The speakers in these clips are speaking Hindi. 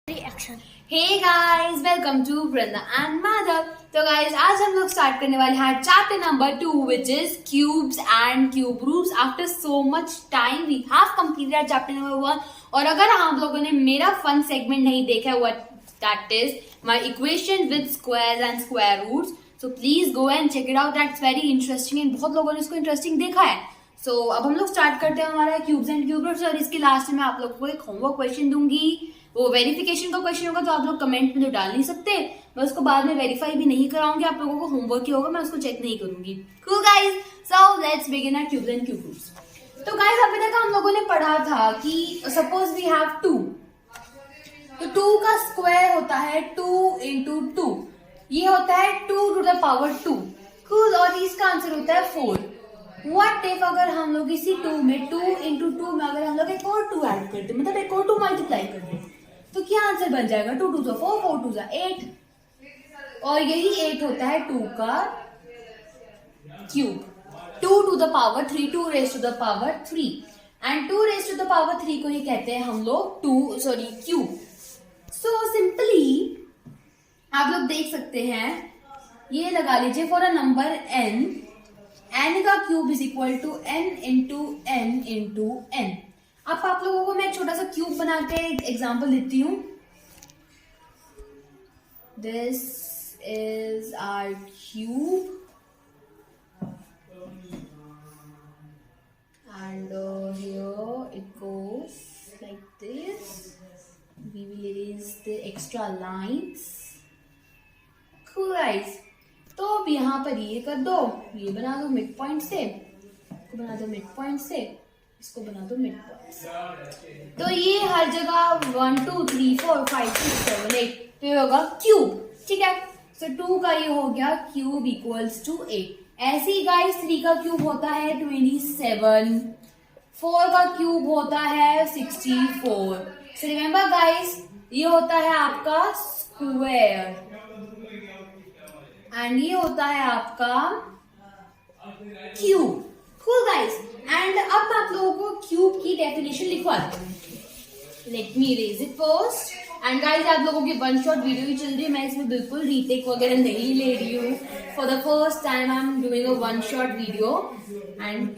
Reaction. Hey guys, welcome to Vrinda and Madhav. तो गाइस, आज हम लोग स्टार्ट करने वाले हैं chapter number 2 which is cubes and cube roots. After so much time we have completed chapter number 1। और अगर आप लोगों ने मेरा फन सेगमेंट नहीं देखा हुआ, that is my equation with squares and square roots, so please go and check it out. That's very interesting and बहुत लोगों ने इसको इंटरेस्टिंग देखा है। सो अब हम लोग स्टार्ट करते हैं हमारा क्यूब्स एंड क्यूब रूट्स। और इसके लास्ट में आप लोगों को एक होमवर्क क्वेश्चन दूंगी। वो वेरिफिकेशन का क्वेश्चन होगा, तो आप लोग कमेंट में तो डाल नहीं सकते। मैं उसको बाद में वेरीफाई भी नहीं कराऊंगी, आप लोगों को होमवर्क ही होगा, मैं उसको चेक नहीं करूंगी। Cool guys, so let's begin our cubes and cube roots. तो गाइस, अभी तक हम लोगों ने पढ़ा था कि सपोज वी हैव 2, तो 2 का स्क्वायर होता है 2 इंटू 2, ये होता है 2 टू द पावर 2। कूल। और इसका आंसर होता है 4। व्हाट इफ अगर हम लोग इसी 2 में 2 इंटू 2 में अगर हम लोग एक और 2 ऐड करते, मतलब एक और 2 मल्टीप्लाई करते, तो क्या आंसर बन जाएगा? 2 2 4, 4 2 8। और यही 8 होता है 2 का cube. 2 to the power 3, 2 raise to the power 3, and 2 raise to the power 3 को ही कहते हैं हम लोग क्यूब। सो सिंपली आप लोग देख सकते हैं, ये लगा लीजिए फॉर अ नंबर n का cube is equal to n into n into n। अब आप लोगों को मैं एक छोटा सा क्यूब बना के एग्जाम्पल देती हूँ। This is our cube and here it goes like this. We will erase the extra lines. Cool guys. तो अब यहाँ पर ये कर दो, ये बना दो मिड पॉइंट से, इसको बना दो मिड पॉइंट से, इसको बना दो मिड पॉइंट से। तो ये हर जगह 1 2 3 4 5 6 7 8, तो ये होगा क्यूब। ठीक है, सो 2 का ये हो गया क्यूब इक्वल्स टू 8। ऐसे ही गाइस 3 का क्यूब होता है 27, 4 का क्यूब होता है 64। सो रिमेम्बर गाइस, ये होता है आपका स्क्वायर एंड ये होता है आपका क्यूब। Cool guys. एंड अब मैं आप लोगों को क्यूब की डेफिनेशन लिखवा दूँ। Let me erase it first. And guys, आप लोगों की 1 शॉट वीडियो ही चल रही है, मैं इसमें बिल्कुल रीटेक वगैरह नहीं ले रही हूँ। For the first time I am doing a 1 shot video and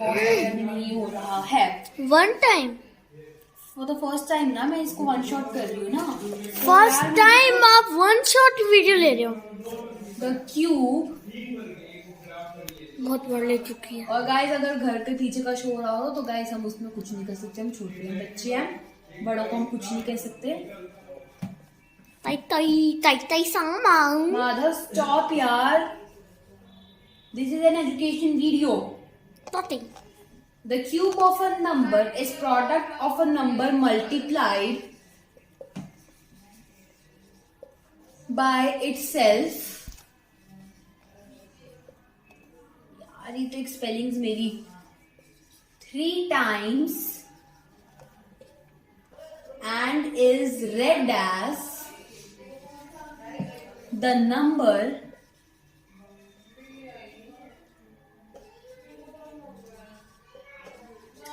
नहीं हो रहा है 1 time. For the first time ना मैं इसको 1 शॉट कर रही हूँ ना। फर्स्ट टाइम आप 1 शॉट वीडियो ले रहे हो। द क्यूब बहुत बड़ ले चुकी है। और गाइस, अगर घर के पीछे का शो रहा हो तो गाइस हम उसमें कुछ नहीं कर सकते, हम छोटे हैं, बच्चे हैं, बड़ों को हम कुछ नहीं कह सकते। ताई सांग माधव स्टॉप यार, this is an education video. Nothing. The cube of a number is product of a number multiplied by itself. यार ये तो एक स्पेलिंग्स मेरी 3 times and is read as the number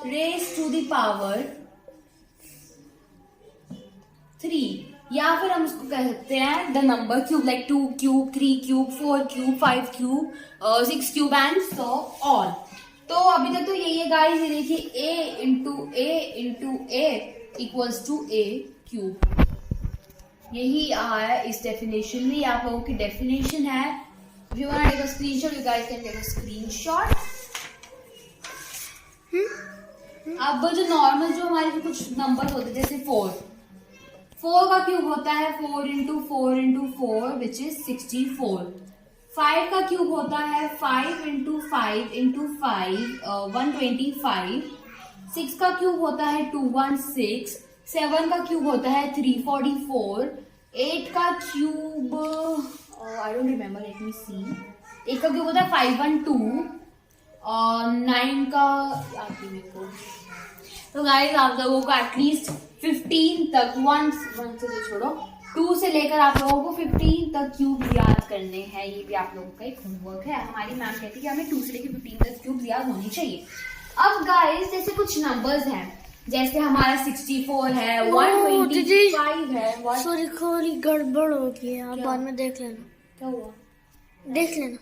raised to the power 3, या फिर हम उसको कह सकते हैं the number cube, like 2 cube, 3 cube, 4 cube, 5 cube, 6 cube and so on. तो अभी तक तो यही है गाइस, ये देखिए a into a equals to a cube. यही आया है इस डेफिनेशन में, आप लोगों की डेफिनेशन है। If you want to take a screenshot, you guys can take a screenshot. अब जो नॉर्मल जो हमारे कुछ नंबर होते हैं, जैसे 4 का क्यूब होता है 4 इंटू 4 इंटू 4 विच इज 64। 5 का क्यूब होता है 5 इंटू 5 इंटू 5 125। 6 का क्यूब होता है 216। 7 का क्यूब होता है 344। 8 का cube I don't remember, let me see. 8 का क्यूब होता है 512 और 9 का याद नहीं मेरे को। तो गाइस, आप लोगों को एटलीस्ट 15 तक 1 से तो छोड़ो, 2 से लेकर आप लोगों को 15 तक क्यूब याद करने हैं। ये भी आप लोगों का एक होमवर्क है। हमारी मैम कहती है कि हमें 2 से लेकर 15 तक क्यूब याद होनी चाहिए। अब गाइस, जैसे कुछ नंबर्स हैं, जैसे हमारा 64 है, दीदी 125 है। सॉरी थोड़ी गड़बड़ हो गई है, आप क्या? बाद में देख लेना। क्या हुआ? देख लेना।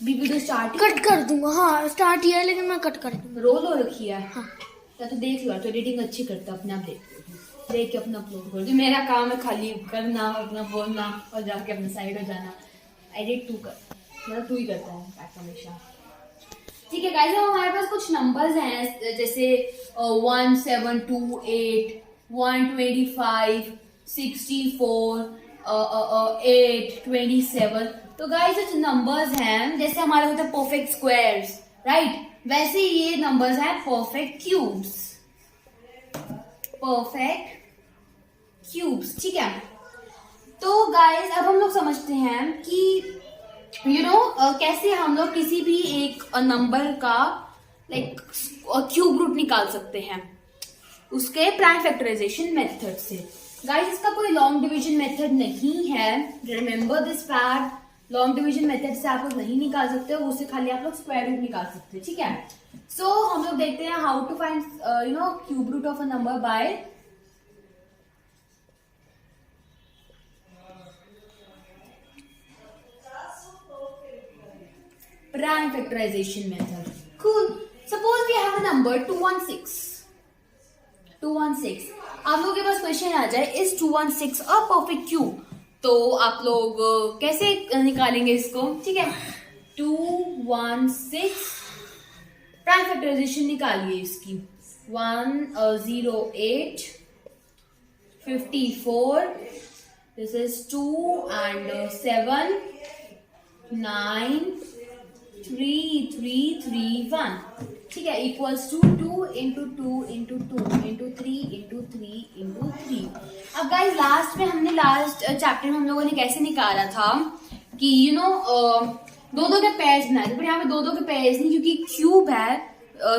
भी वीडियो स्टार्ट कट कर दूंगा। हाँ स्टार्ट किया है लेकिन मैं कट कर दूंगा। रोल हो रखी है। हाँ या तो देख लो, तो एडिटिंग अच्छी करता, अपने आप देख के अपना अपलोड कर दो। मेरा काम है खाली करना, अपना बोलना और जाके अपने साइड हो जाना। एडिट तू कर, मतलब तू ही करता है बैक हमेशा। ठीक है गाइस, अब हमारे पास कुछ नंबर्स हैं जैसे 1728, 125, 64, 827। तो गाइस जो नंबर्स हैं जैसे हमारे होते हैं परफेक्ट स्क्वायर्स, राइट, वैसे ये नंबर्स हैं परफेक्ट क्यूब्स। परफेक्ट क्यूब्स, ठीक है। तो गाइस अब हम लोग समझते हैं कि कैसे हम लोग किसी भी एक नंबर का लाइक क्यूब रूट निकाल सकते हैं उसके प्राइम फैक्टराइजेशन मेथड से। गाइस इसका कोई लॉन्ग डिवीजन मेथड नहीं है, remember this fact. Long division method से आप लोग नहीं निकाल सकते हो, उससे खाली आप लोग स्क्वायर रूट निकाल सकते हैं, ठीक है। सो हम लोग देखते हैं how to find cube root of a number by prime factorization method. Cool. Suppose we have a number 216. 216. आप लोगों के पास क्वेश्चन आ जाए, इज 216 अ परफेक्ट क्यूब? तो आप लोग कैसे निकालेंगे इसको? ठीक है, 216 प्राइम फैक्टराइजेशन निकालिए इसकी। 108, 54, this is 2 and 7, 9, 3, 3, 3, 1, ठीक है, equals to 2 into 2 into 2 into 3 into 3 into 3। अब गाइस लास्ट में हमने लास्ट चैप्टर में हम लोगों ने कैसे निकाला था कि दो दो के पेयर्स बनाए थे, पर यहाँ पे दो दो के पेयर्स नहीं, क्योंकि क्यूब है,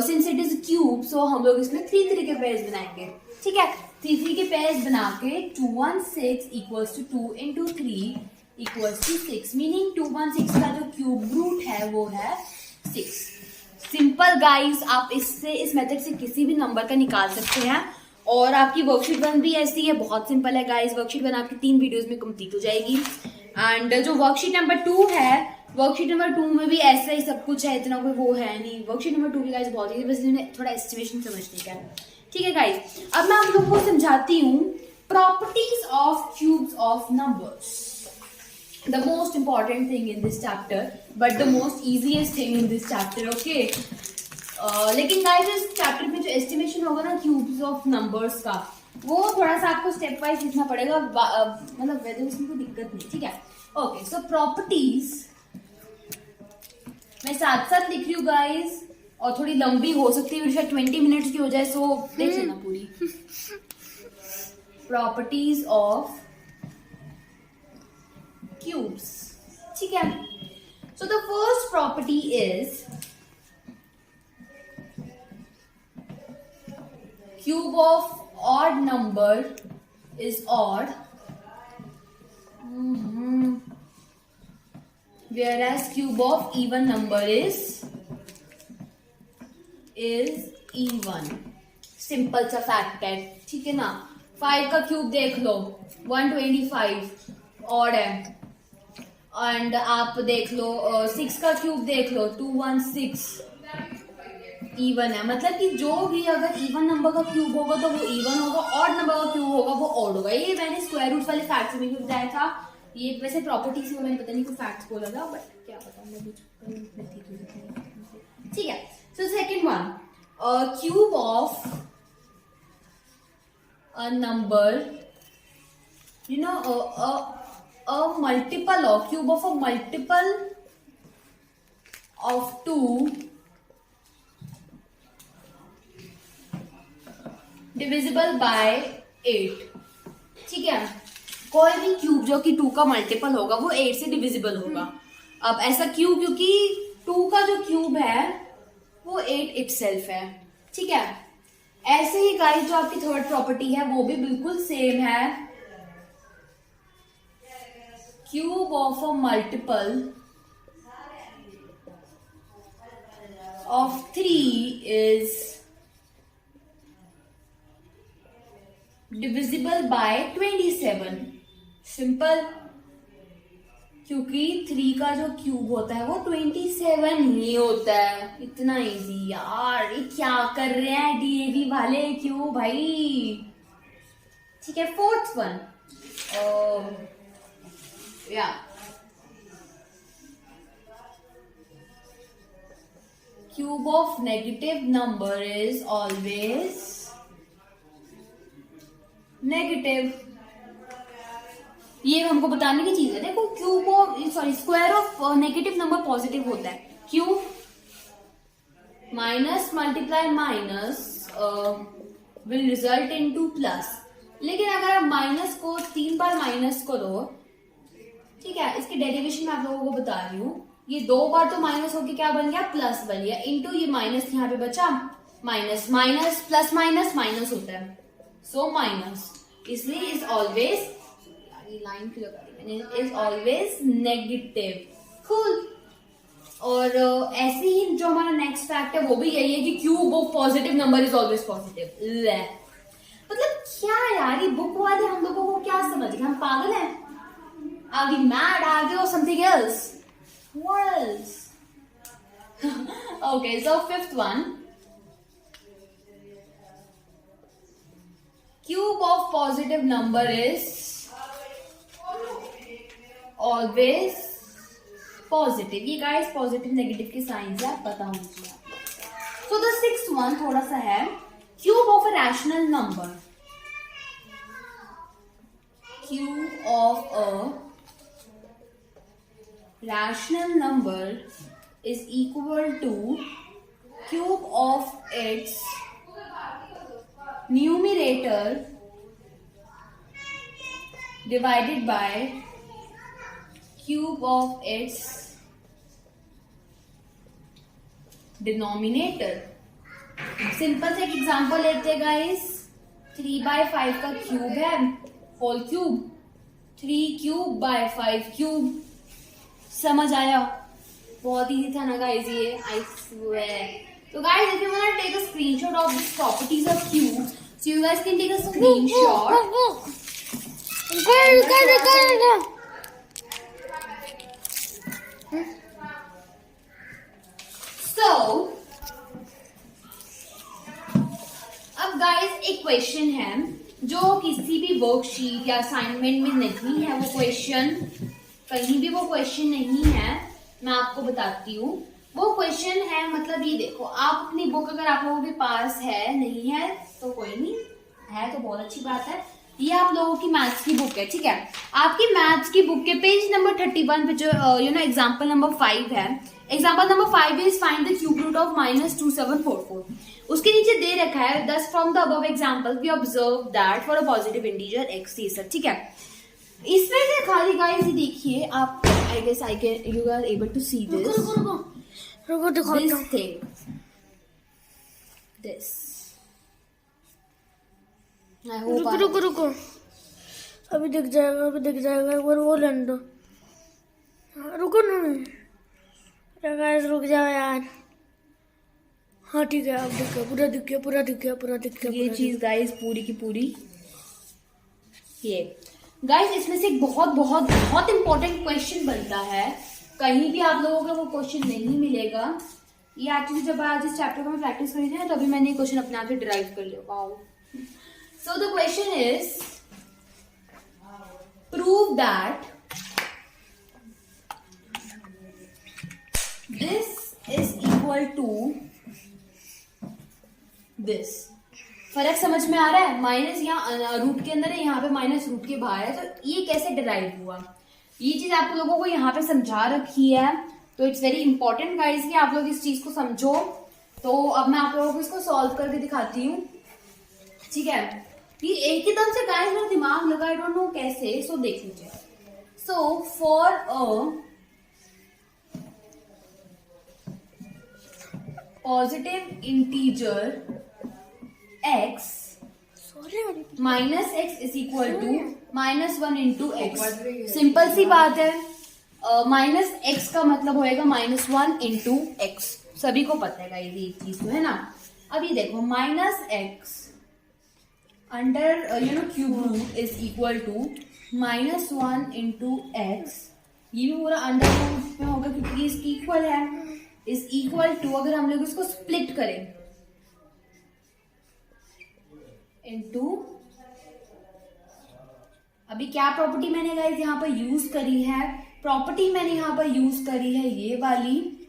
सिंस इट इज क्यूब, सो हम लोग इसमें 3 3 के पेयर्स बनाएंगे, ठीक है। 3 3 के पेयर्स बना के 216 equals to 2 into 3 equals to 6, meaning 216 का जो क्यूब रूट है वो है 6। सिंपल गाइस, आप इससे इस मेथड से किसी भी नंबर का निकाल सकते हैं। और आपकी वर्कशीट 1 भी ऐसी है, बहुत सिंपल है गाइस। वर्कशीट 1 आपकी 3 वीडियोस में कंप्लीट हो जाएगी। एंड जो वर्कशीट नंबर 2 है, वर्कशीट नंबर 2 में भी ऐसा ही सब कुछ है, इतना कोई वो है नहीं। वर्कशीट नंबर 2 भी गाइस बहुत ही, बस इसमें थोड़ा एस्टिमेशन समझने का है, ठीक है गाइस। अब मैं आप लोगों को समझाती हूँ properties of cubes of numbers. The most important thing in this chapter, but the most easiest thing in this chapter, okay? लेकिन गाइस इस चैप्टर में जो एस्टिमेशन होगा ना क्यूब्स ऑफ नंबर्स का, वो थोड़ा सा आपको स्टेप वाइज लिखना पड़ेगा, मतलब वैसे उसमें कोई दिक्कत नहीं, ठीक है। ओके, सो प्रॉपर्टीज मैं साथ साथ लिख रही हूँ गाइस, और थोड़ी लंबी हो सकती है, शायद 20 मिनट्स की हो जाए, सो देख लेना पूरी। प्रॉपर्टीज ऑफ cubes, ठीक है। So the first property is cube of odd number is odd, whereas cube of even number is even। Simple सा फैक्ट है, ठीक है ना। 5 का क्यूब देख लो, 125 ऑड है, एंड आप देख लो 6 का क्यूब देख लो, 216 इवन है। मतलब कि जो भी अगर इवन नंबर का क्यूब होगा तो वो इवन होगा, ऑड नंबर का क्यूब होगा वो ऑड होगा। ये मैंने स्क्वायर रूट वाले फैक्ट्स में भी बताया था, ये वैसे प्रॉपर्टी से मैंने पता नहीं कोई फैक्ट्स बोला था, बट क्या पता मैं कुछ, ठीक है। So second one, cube of a number, a multiple of cube of a multiple of 2 divisible by 8, ठीक है। कोई भी क्यूब जो कि 2 का मल्टीपल होगा वो 8 से डिविजिबल होगा। अब ऐसा क्यों? क्योंकि 2 का जो क्यूब है वो 8 इटसेल्फ है, ठीक है। ऐसे ही गाइस जो आपकी थर्ड प्रॉपर्टी है वो भी बिल्कुल सेम है, cube of a multiple of 3 is divisible by 27। Simple, क्योंकि 3 का जो क्यूब होता है वो 27 ही होता है। इतना इजी यार, ये क्या कर रहे हैं डीएवी वाले, क्यों भाई। ठीक है, फोर्थ वन, या cube of negative number is always negative। ये हमको बताने की चीज है। देखो, cube of square of negative number positive होता है। Cube minus multiply minus will result in two plus. लेकिन अगर आप माइनस को 3 बार माइनस करो, ठीक है, इसके डेरिवेशन में आप लोगों को बता रही हूँ, ये 2 बार तो माइनस होके क्या बन गया, प्लस बन गया, इंटू ये माइनस यहाँ पे बचा, minus minus plus minus minus होता है, सो माइनस, इसलिए इज ऑलवेज, लाइन क्यों लगा दी मैंने, इज ऑलवेज नेगेटिव। कूल। और ऐसे ही जो हमारा नेक्स्ट फैक्ट है वो भी यही है कि cube of positive number is always positive. मतलब क्या यार, ये बुक वाले हम लोगों को क्या समझ गए, हम पागल हैं? Are we mad? Are we or something else? What else? Okay, so fifth one. Cube of positive number is always positive. ये guys positive negative के signs है, पता होना चाहिए। So the sixth one थोड़ा सा है, cube of a rational number. Cube of a rational number is equal to cube of its numerator divided by cube of its denominator। Simple से एक एग्जांपल लेते हैं गाइस। 3/5 का क्यूब है, whole cube, 3 cube by 5 cube. समझ आया? बहुत इजी था ना गाइस ये, आई स्वेयर। तो guys, if you want to take a screenshot of the properties of cube, so you guys can take a screenshot। So अब गाइस एक क्वेश्चन है जो किसी भी वर्कशीट या असाइनमेंट में नहीं है, वो क्वेश्चन कहीं भी वो क्वेश्चन नहीं है, मैं आपको बताती हूँ। वो क्वेश्चन है, मतलब ये देखो, आप अपनी बुक अगर आप लोगों के पास है, नहीं है तो कोई नहीं, है तो बहुत अच्छी बात है। ये आप लोगों की मैथ्स की बुक है, ठीक है। आपकी मैथ्स की बुक के पेज नंबर 31 पे जो एग्जाम्पल नंबर 5 है, example number 5 is find the cube root of -2744। उसके नीचे दे रखा है, this from the above example we observe that for a positive integer x, ये सब ठीक है। इसमें से खाली गाइस देखिए आप, I guess I can, you are able to see this, रुको दिखाता हूं। This thing, this, I hope रुको अभी दिख जाएगा, एक बार वो लेने दो। रुको ना गाइस, रुक जाओ यार। हाँ ठीक है, अब दिख गया, पूरा दिख गया। ये चीज गाइस पूरी की पूरी, ये गाइस इसमें से एक बहुत इंपॉर्टेंट क्वेश्चन बनता है, कहीं भी आप लोगों को वो क्वेश्चन नहीं मिलेगा। ये एक्चुअली जब आज इस चैप्टर में प्रैक्टिस करी थी ना, तभी मैंने ये क्वेश्चन अपने आप से डिराइव कर लिया। Wow. So the question is, prove that this is equal to this. फर्क समझ में आ रहा है? माइनस यहाँ रूट के अंदर है, यहाँ पे माइनस रूट के बाहर है, तो ये कैसे डिराइव हुआ, ये चीज आप लोगों को यहाँ पे समझा रखी है। तो इट्स वेरी इंपॉर्टेंट गाइस कि आप लोग इस चीज को समझो। तो अब मैं आप लोगों को इसको सॉल्व करके दिखाती हूँ, ठीक है। ये एकदम से गाइस मेरा दिमाग लगा, आई डोंट नो कैसे, सो देख लीजिए। So for a positive integer x minus X is equal to -1 into X. Simple सी बात है, माइनस एक्स का मतलब होएगा -1 इंटू एक्स, सभी को पता है ये चीज तो है ना। अब ये देखो, -x under cube root is equal to -1 into x, ये भी पूरा अंडर रूट में होगा क्योंकि इसकी इक्वल है, इज इक्वल टू, अगर हम लोग इसको स्प्लिट करें इनटू, अभी क्या प्रॉपर्टी मैंने गाइस यहाँ पर यूज करी है, प्रॉपर्टी मैंने यहाँ पर यूज करी है ये वाली,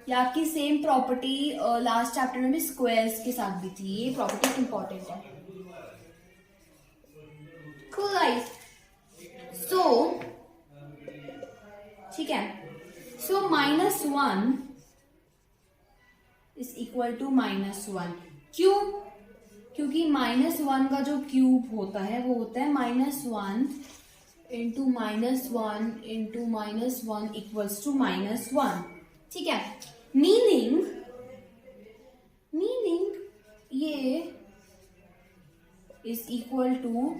या आपकी सेम प्रॉपर्टी लास्ट चैप्टर में भी स्क्वायर्स के साथ भी थी, ये प्रॉपर्टी इंपॉर्टेंट है। Cool guys. So, ठीक है, so -1 is equal to -1, क्यों? क्योंकि -1 का जो क्यूब होता है वो होता है -1 इंटू -1 इंटू -1 इक्वल्स टू -1, ठीक है। मीनिंग ये इज इक्वल टू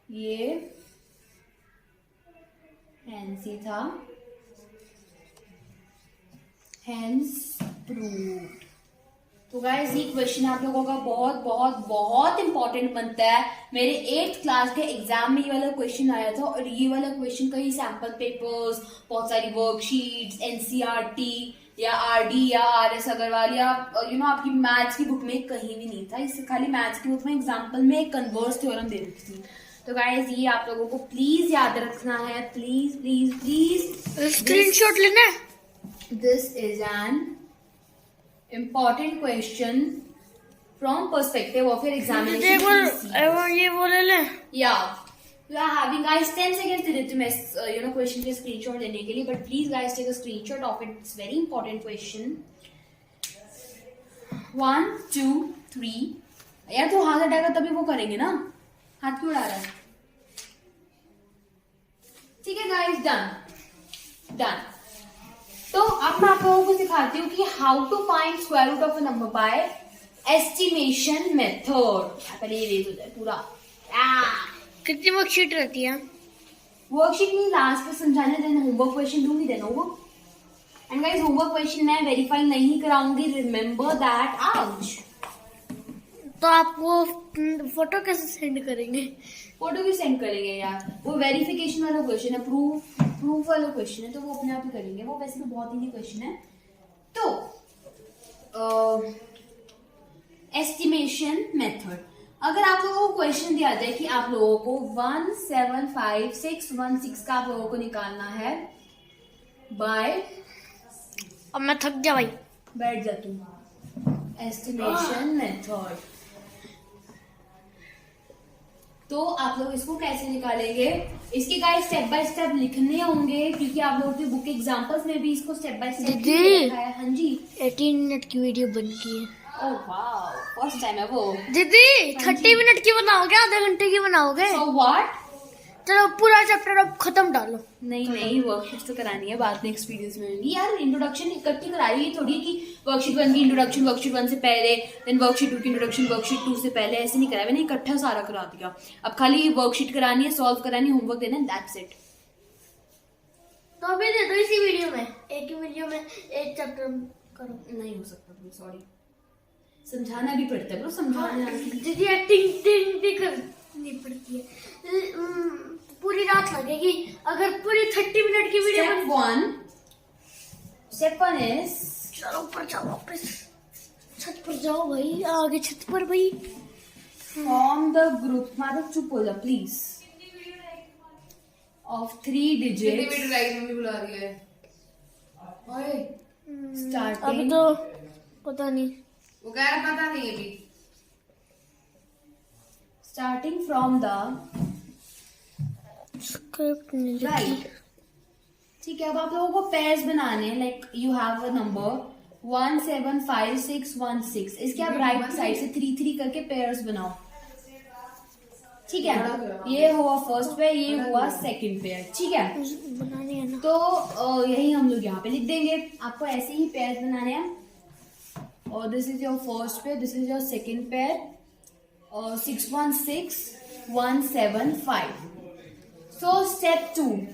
ये हेंस ही था, हेंस प्रूव्ड। तो गाइस ये क्वेश्चन आप लोगों का बहुत बहुत बहुत इंपॉर्टेंट बनता है। मेरे 8th क्लास के एग्जाम में ये वाला क्वेश्चन आया था, और ये वाला क्वेश्चन कई सैंपल पेपर्स, बहुत सारी वर्कशीट्स, एनसीईआरटी या आरडी या आरएस अग्रवाल या आपकी मैथ्स की बुक में कहीं भी नहीं था। इससे खाली मैथ्स की बुक में एग्जाम्पल में कन्वर्स थ्योरम दे रखी थी। तो गाइस ये आप लोगों को प्लीज याद रखना है, प्लीज प्लीज प्लीज स्क्रीनशॉट लेना है। This is an important question from perspective of your examination. ये बोले ले। Yeah, you are having guys 10 seconds दे देती हूँ मैं question के screenshot लेने के लिए, but please guys take a screenshot of it. It's very important question. 1 2 3 यार तो हाथ हटाएगा तभी वो करेंगे ना, हाथ क्यों उड़ा रहा है? ठीक है गाइस, डन। तो अब मैं आप लोगों को सिखाती हूँ कि how to find square root of a number by estimation method. पहले ये रेज हो जाए पूरा। कितनी वर्कशीट रहती है? वर्कशीट नहीं, लास्ट में समझाने देना, होमवर्क क्वेश्चन दूंगी देना होगा। एंड गाइस होमवर्क क्वेश्चन मैं वेरीफाई नहीं कराऊंगी, रिमेम्बर दैट। आउच। तो आप वो फोटो कैसे सेंड करेंगे? फोटो भी सेंड करेंगे यार, वो वेरिफिकेशन वाला क्वेश्चन है, प्रूफ वाला क्वेश्चन है, तो वो अपने आप ही करेंगे। वो वैसे भी बहुत इजी क्वेश्चन है। तो एस्टिमेशन मेथड, अगर आप लोगों को क्वेश्चन दिया जाए कि आप लोगों को 175,616 का आप लोगों को निकालना है बाय, अब मैं थक गया भाई, बैठ जा तू। एस्टिमेशन मेथड, तो आप लोग इसको कैसे निकालेंगे, इसके गाइस स्टेप बाय स्टेप लिखने होंगे, क्योंकि आप लोगों की बुक एग्जांपल्स में भी इसको स्टेप बाय स्टेप लिखा है। हाँ जी, 18 मिनट की वीडियो बन की है। ओह वाओ, फर्स्ट टाइम है वो। दीदी 30 मिनट की बनाओगे, आधे घंटे की बनाओगे? सो व्हाट, चलो पूरा चैप्टर अब खत्म डालो। नहीं वर्कशीट तो करानी है बाद में, एक्सपीरियंस में यार। इंट्रोडक्शन इकट्ठी कराई है थोड़ी कि वर्कशीट 1 की इंट्रोडक्शन वर्कशीट 1 से पहले, देन वर्कशीट 2 की इंट्रोडक्शन वर्कशीट 2 से पहले, ऐसे नहीं कराया मैंने, इकट्ठा सारा करा दिया। अब खाली वर्कशीट करानी है, सॉल्व करानी है, होमवर्क देना है, दैट्स इट। तो अभी दे दो इसी वीडियो में, एक ही वीडियो में एक चैप्टर करो। नहीं हो सकता ब्रो, सॉरी, समझाना भी पड़ता है ब्रो, समझाना। दीदी एक्टिंग भी करनी पड़ती है, पूरी रात लगेगी अगर पूरी 30 मिनट की वीडियो। स्टेप 1 इज, चलो ऊपर जाओ, वापस छत पर जाओ भाई, आगे छत पर भाई। फॉर्म द ग्रुप, माधव चुप हो जा प्लीज, ऑफ 3 डिजिट। मम्मी बुला रही है। स्टार्टिंग, अभी तो पता नहीं, वो कह रहा पता नहीं अभी। स्टार्टिंग फ्रॉम द स्क्रिप्ट नहीं लिखी। राइट, ठीक है। अब आप लोगों को पेयर्स बनाने हैं, like you have a number 175,616, इसके आप राइट साइड से 3 3 करके पेयर्स बनाओ, ठीक है। ये हुआ फर्स्ट पेयर, ये हुआ सेकंड पेयर, ठीक है। बनानी है ना, तो यही हम लोग यहाँ पे लिख देंगे, आपको ऐसे ही पेयर्स बनाने हैं। और this is your first pair, this is your second pair, 616,175। So step 2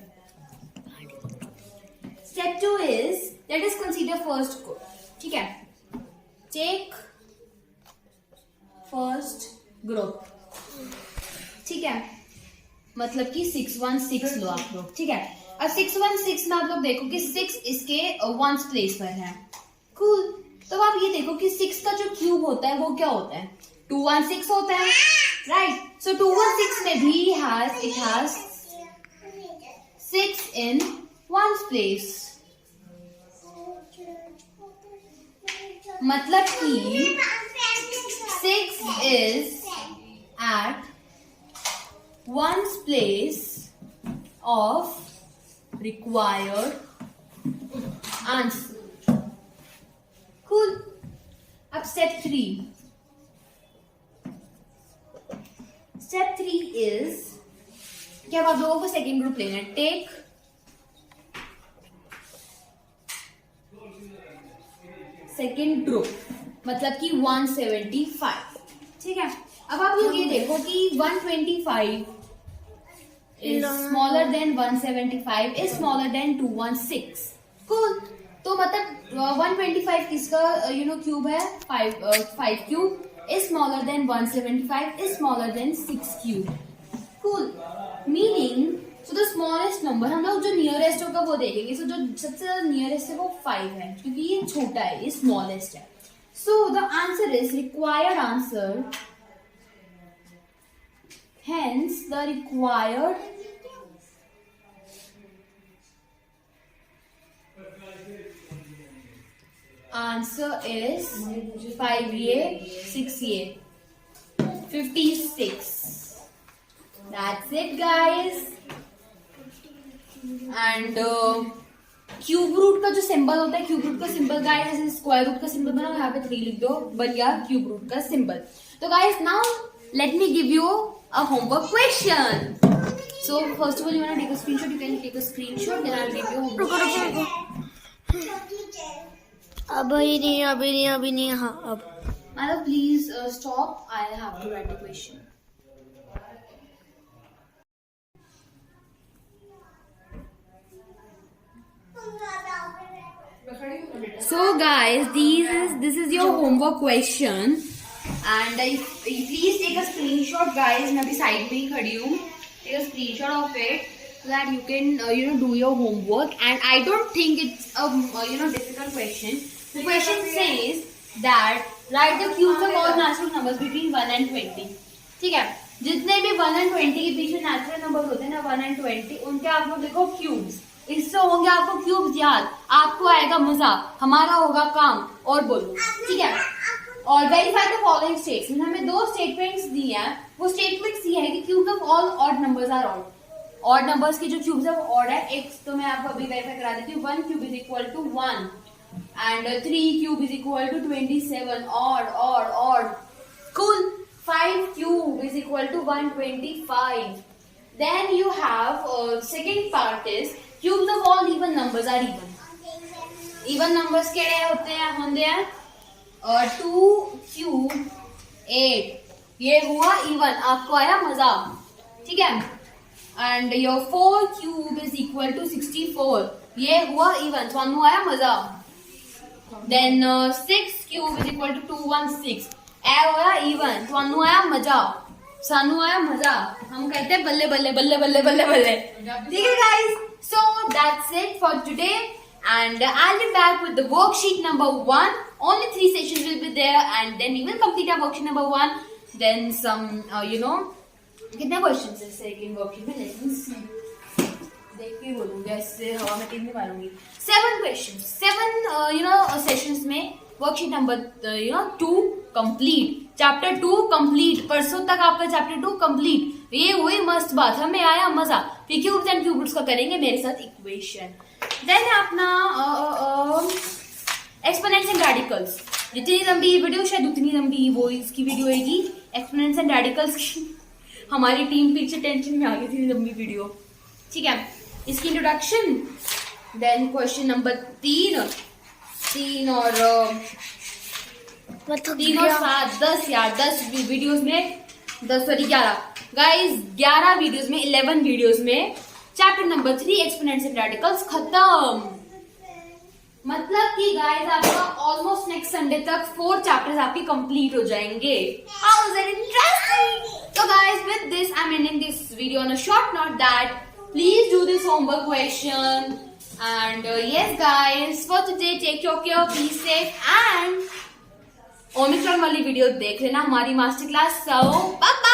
is, let us consider first group, ठीक है। टेक फर्स्ट ग्रुप, ठीक है, मतलब कि 616 लो आप लोग, ठीक है। अब 616 में आप लोग देखो कि 6 इसके वंस प्लेस पर है, कूल। तो आप ये देखो कि 6 का जो क्यूब होता है वो क्या होता है, 216 होता है, राइट। सो 216 में भी it has 6 in ones place, मतलब कि 6 is at ones place of required answer, cool। अब step 3 is कि अब आप लोगों को सेकेंड ग्रुप लेना है, टेक सेकेंड ग्रुप, मतलब कि 175, ठीक है। अब आप लोग ये देखो कि 125 is smaller than 175 is smaller than 216, cool। तो मतलब 125 किसका क्यूब है, 5 cube is smaller than 175 is smaller than 6 cube, cool। meaning so the smallest number, हम लोग जो नियरेस्ट होगा वो देखेंगे। so जो सबसे ज्यादा नियरेस्ट है वो 5 है, क्योंकि ये छोटा है, ये स्मॉलेस्ट है। so the answer is required answer, hence the required answer is 5a 6a 56। That's it guys। And cube root का जो सिंबल होता है, क्यूब रूट का सिंबल गाइस जैसे स्क्वायर रूट का सिंबल बनाओ, यहाँ पे 3 लिख दो, बन गया क्यूब रूट का सिंबल। तो guys now let me give you a homework question. So first of all you want to take a screenshot, you can take a screenshot, then I will give you homework. अभी नहीं, हाँ अब। Madam, please stop. I have to write the question. So guys, this is your homework question, and please take a screenshot guys। मैं अभी साइड में ही खड़ी हूँ, take a screenshot of it so that you can do your homework। And I don't think it's a difficult question। The question says that write the cubes of all natural numbers between 1 and 20, ठीक है। जितने भी 1 and 20 के बीच में नेचुरल नंबर होते हैं ना, 1 and 20, उनके आप लोग देखो क्यूब्स, इससे होंगे आपको क्यूब्स याद, आपको आएगा मजा, हमारा होगा काम। और बोलो, ठीक है। और वेरीफाई द फॉलोइंग स्टेटमेंट, हमें 2 स्टेटमेंट्स दिए हैं। वो स्टेटमेंट्स ये है कि cubes of all odd numbers are odd, odd numbers के जो क्यूब्स है वो ऑड है। एक तो मैं आपको अभी वेरीफाई करा देती हूँ, 1 cube is equal to 1 and 3 cube is equal to 27, odd, cool। 5 cube is equal to 125। then you have second part is cubes of all even numbers are even numbers केड़े होते हैं, और 2 cube 8, ये हुआ even, आपको आया मजा, ठीक है। and your 4 cube is equal to 64, ये हुआ even, तो आया मजा। then 6 cube is equal to 216, ए होया even, तो आया मजा, सानू आया मजा। हम कहते हैं बल्ले बल्ले बल्ले बल्ले बल्ले बल्ले, ठीक है guys। so that's it for today, and I'll be back with the worksheet number 1। only 3 sessions will be there, and then we will complete our worksheet number 1। then some कितने क्वेश्चन है सेकंड वर्कशीट में, लेसन देख के बोलूंगी, ऐसे हवा में टीम नहीं मारूंगी। 7 क्वेश्चन, 7 सेशंस में worksheet number 2 complete, chapter 2 complete. परसों तक आपका चैप्टर 2 कंप्लीट। ये हुई मस्त बात, हमें आया मजा। फिर क्यूब्स एंड क्यूब रूट्स का करेंगे मेरे साथ इक्वेशन। देन अपना एक्सपोनेंट्स एंड रेडिकल्स, जितनी लंबी वीडियो शायद उतनी लंबी वो इसकी वीडियो होगी, एक्सपोनेंट्स एंड रेडिकल्स की। हमारी टीम पीछे टेंशन में आ गई थी लंबी वीडियो, ठीक है। इसकी इंट्रोडक्शन, देन क्वेश्चन नंबर 3 और 3 और 7, 10 यार, 10 वीडियोस में 11 गाइस, 11 वीडियोस में 11 वीडियोस में chapter number 3 exponents and radicals खत्म। मतलब कि गाइस आपका ऑलमोस्ट नेक्स्ट संडे तक 4 चैप्टर्स आपके कंप्लीट हो जाएंगे. How is it interesting? So guys, with this I'm ending this video on a short note that please do this homework question. And yes guys, for today take your care, be safe and Omicron वाली वीडियो देख लेना हमारी master class. So bye bye.